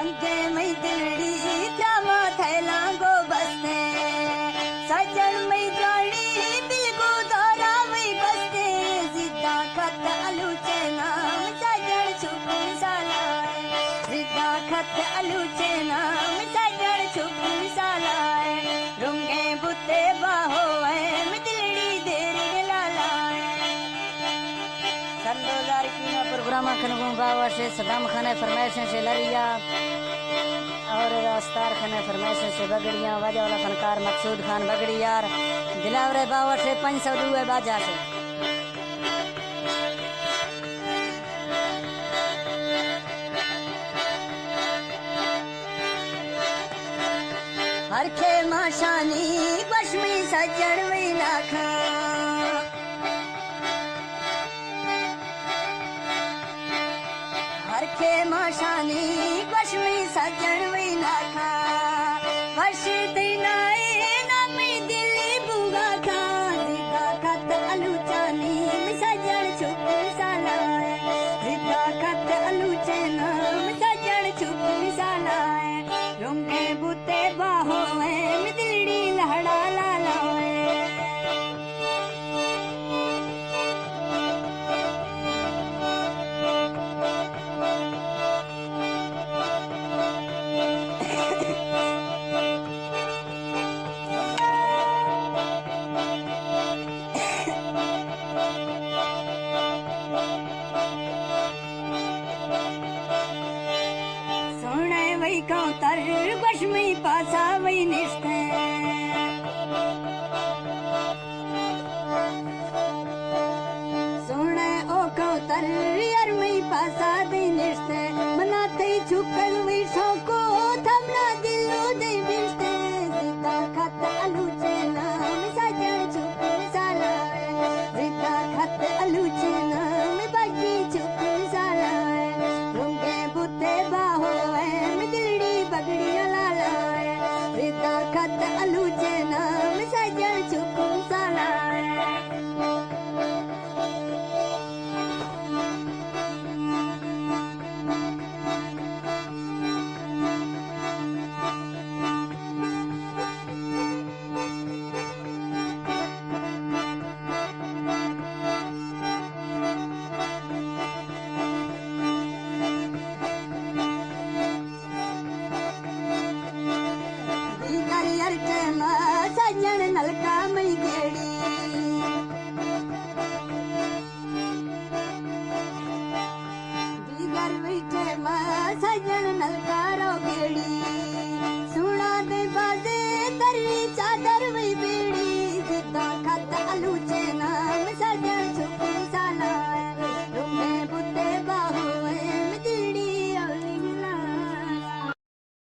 रंगे मई दिलड़ी जामा थैला गो बसते सजन मई जानी बिगो धारा मई बसते जिद्दा खत अलूचे नाम सजन छुपू सालाए जिद्दा खत अलूचे नाम सजन छुपू सालाए रुंगे बुते बाहो है मैं दिलड़ी देरी लालाए सन 2000 की ना प्रोग्राम खनगो बाबा से सदाम खाने फरमाइशें से लरिया और रास्तार खाने फरमाइशें से बगड़िया वाजा वाला फनकार मकसूद खान बगड़ी यार दिलावरे बाबा से 500 दुए बाजा से हरखे माशानी बशमी सजन वही लाखा हरखे माशानी बशमी सजन वही लाखा वश दिनाए नामी दिल्ली बुगा खा जिदा खत अलूचानी सजन छुप सालाए जिदा खत अलूचे नाम सजन छुप सालाए रुंगे बुते बाहो है दिलड़ी लहड़ा लालाए कौतर बशमी पासा वही निष्ठे सोने ओ कौतर यार मई पासा दे निष्ठे मनाते छुकल वही शौको थमना दिलो दे बिष्टे जिदा खत अलूचे नाम सजन छुप सालाए जिदा खत अलूचे नाम बाकी छुप सालाए रुंगे बुते बाहो बगड़िया लालाए जिदा खत अलूचे नाम सजन छुप सालाए सजन नलका मई गेड़ी दीगर बैठे सजन नलका रो गेड़ी